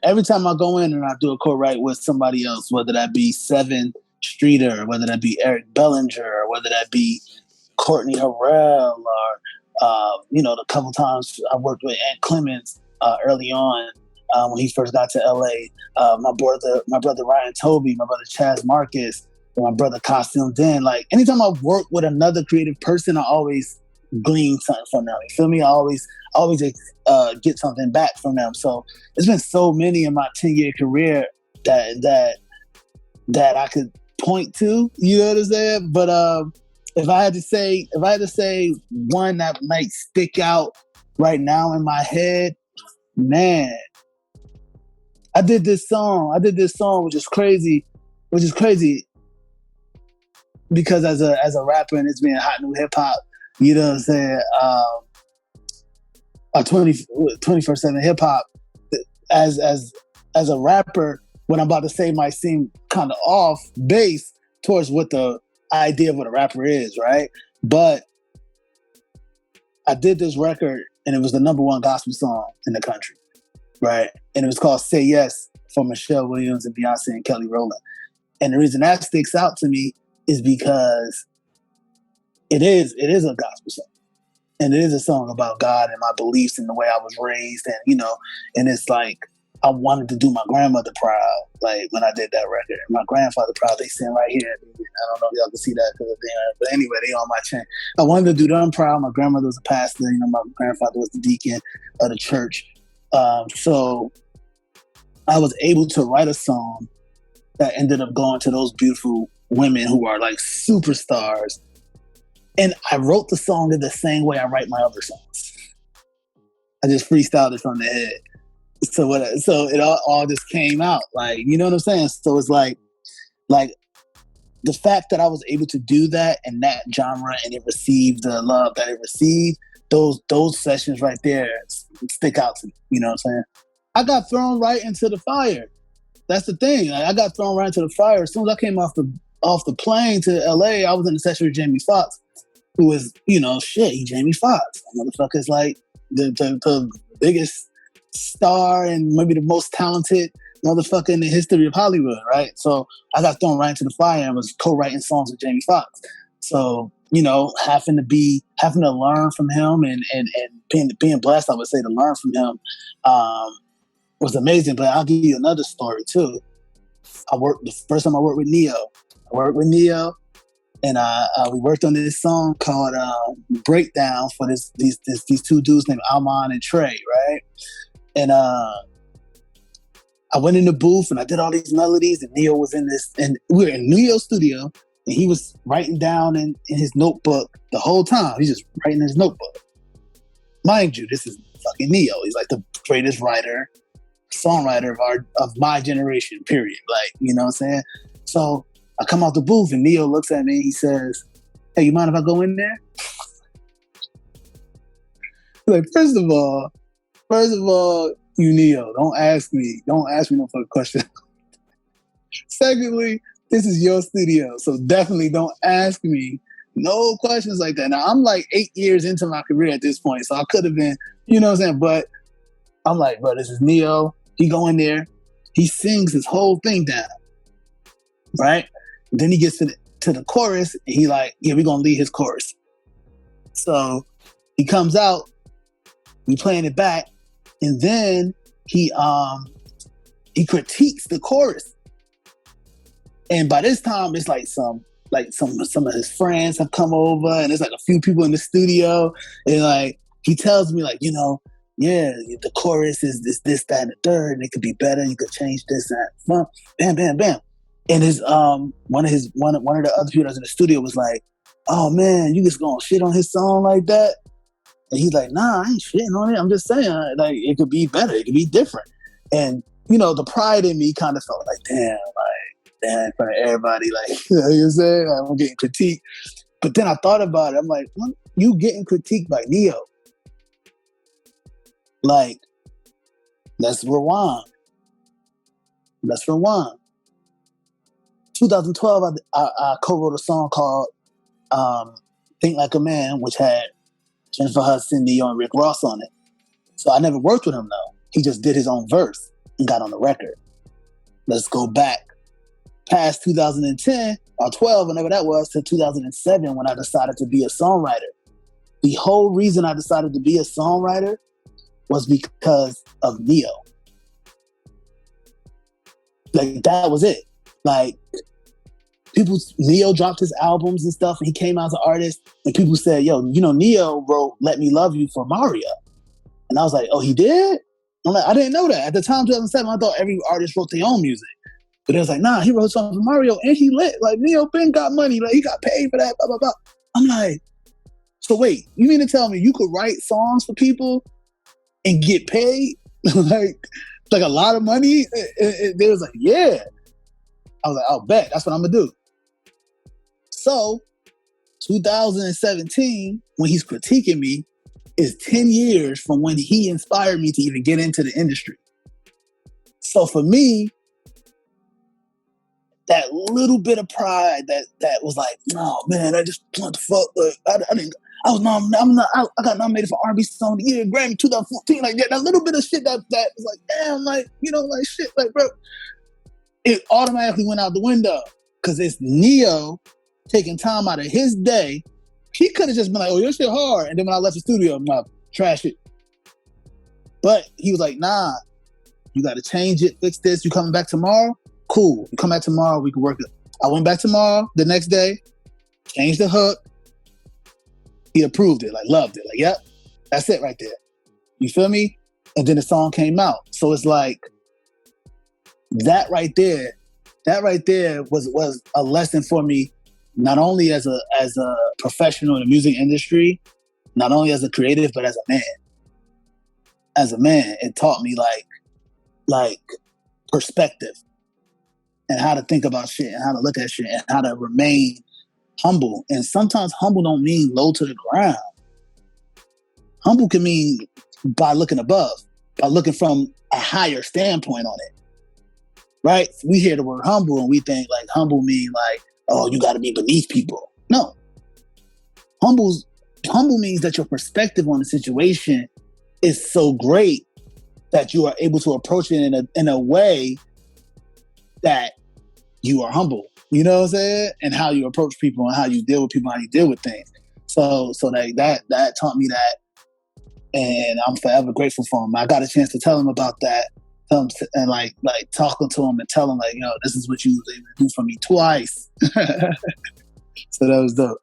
every time I go in and I do a co-write with somebody else, whether that be Seven Streeter, whether that be Eric Bellinger, or whether that be Courtney Harrell, or the couple times I worked with Ant Clements early on when he first got to LA. My brother Ryan Toby, my brother Chaz Marcus, and my brother Costume Den. Like anytime I work with another creative person, I always glean something from them. You feel me? I always get something back from them. So there's been so many in my 10-year career that I could point to. You know what I'm saying? But if I had to say one that might stick out right now in my head, man, I did this song, which is crazy because as a rapper and it's being hot new hip hop, you know what I'm saying? 24/7 hip hop. As a rapper, what I'm about to say might seem kind of off base towards what the idea of what a rapper is, right? But I did this record and it was the #1 gospel song in the country, right? And it was called Say Yes for Michelle Williams and Beyonce and Kelly Rowland. And the reason that sticks out to me is because it is a gospel song. And it is a song about God and my beliefs and the way I was raised. And, and it's like, I wanted to do my grandmother proud, like when I did that record. My grandfather proud, they sitting right here. I don't know if y'all can see that, but anyway, they on my chain. I wanted to do them proud. My grandmother was a pastor. My grandfather was the deacon of the church. So I was able to write a song that ended up going to those beautiful women who are like superstars. And I wrote the song in the same way I write my other songs. I just freestyled it from the head. So it all just came out, like, you know what I'm saying? So it's like the fact that I was able to do that in that genre and it received the love that it received, those sessions right there stick out to me. You know what I'm saying? I got thrown right into the fire. That's the thing. I got thrown right into the fire. As soon as I came off the plane to LA, I was in a session with Jamie Foxx, who is, he Jamie Foxx. Motherfucker's like the biggest star and maybe the most talented motherfucker in the history of Hollywood, right? So I got thrown right into the fire and was co-writing songs with Jamie Foxx. So, having to learn from him and being blessed, I would say, to learn from him was amazing. But I'll give you another story too. The first time I worked with Ne-Yo. And we worked on this song called Breakdown for these two dudes named Alman and Trae, right? And I went in the booth and I did all these melodies and Ne-Yo was in this, and we were in Ne-Yo's studio and he was writing down in his notebook the whole time. He's just writing in his notebook. Mind you, this is fucking Ne-Yo. He's like the greatest songwriter of my generation, period. Like, you know what I'm saying? So I come out the booth and Ne-Yo looks at me and he says, "Hey, you mind if I go in there?" Like, first of all, you Ne-Yo, don't ask me no fucking question. Secondly, this is your studio, so definitely don't ask me no questions like that. Now, I'm like 8 years into my career at this point, so I could have been, you know what I'm saying? But I'm like, bro, this is Ne-Yo. He go in there, he sings his whole thing down, right? And then he gets to the chorus, and he like, yeah, we're gonna lead his chorus. So he comes out, we playing it back, and then he critiques the chorus. And by this time, it's like some of his friends have come over, and there's like a few people in the studio, and like he tells me like, yeah, the chorus is this, that, and the third, and it could be better. You could change this and that. Bam, bam, bam. And his one of the other people that's in the studio was like, "Oh man, you just gonna shit on his song like that?" And he's like, "Nah, I ain't shitting on it. I'm just saying, like, it could be better. It could be different." And the pride in me kind of felt like, damn, in front of everybody, like, you know what I'm saying? I'm getting critiqued. But then I thought about it. I'm like, well, you getting critiqued by Ne-Yo. Like, let's rewind. 2012, I co-wrote a song called Think Like a Man, which had Jennifer Hudson, Ne-Yo, and Rick Ross on it. So I never worked with him, though. He just did his own verse. and got on the record. Let's go back past 2010 or 12, whenever that was, to 2007 when I decided to be a songwriter. The whole reason I decided to be a songwriter was because of Ne-Yo. Like, that was it. Like, Ne-Yo dropped his albums and stuff, and he came out as an artist, and people said, yo, you know, Ne-Yo wrote Let Me Love You for Mario. And I was like, oh, he did? I'm like, I didn't know that. At the time, 2007, I thought every artist wrote their own music. But it was like, nah, he wrote something for Mario, and he lit. Like, Ne-Yo Ben got money. Like, he got paid for that, blah, blah, blah. I'm like, so wait, you mean to tell me you could write songs for people and get paid? like a lot of money? They was like, yeah. I was like, I'll bet. That's what I'm going to do. So, 2017, when he's critiquing me, is 10 years from when he inspired me to even get into the industry. So for me, that little bit of pride that was like, oh man, I just what the fuck? Like, I got nominated for R&B Song of the Year, Grammy 2014, like that little bit of shit that was like, damn, like, you know, like shit, like, bro, it automatically went out the window because it's Ne-Yo taking time out of his day. He could have just been like, oh, your shit hard. And then when I left the studio, I'm like, trash it. But he was like, nah, you got to change it, fix this. You coming back tomorrow? Cool. You come back tomorrow, we can work it. I went back tomorrow, the next day, changed the hook. He approved it, like loved it. Like, yep, that's it right there. You feel me? And then the song came out. So it's like, that right there was a lesson for me, not only as a professional in the music industry, not only as a creative, but as a man. As a man, it taught me like perspective and how to think about shit and how to look at shit and how to remain humble. And sometimes humble don't mean low to the ground. Humble can mean by looking above, by looking from a higher standpoint on it. Right? We hear the word humble and we think like humble mean like, oh, you gotta be beneath people. No. Humble means that your perspective on the situation is so great that you are able to approach it in a way that you are humble. You know what I'm saying? And how you approach people and how you deal with people, how you deal with things. So that taught me that, and I'm forever grateful for him. I got a chance to tell him about that, and like talking to him and tell him like, yo, this is what you was able to do for me twice. So that was dope.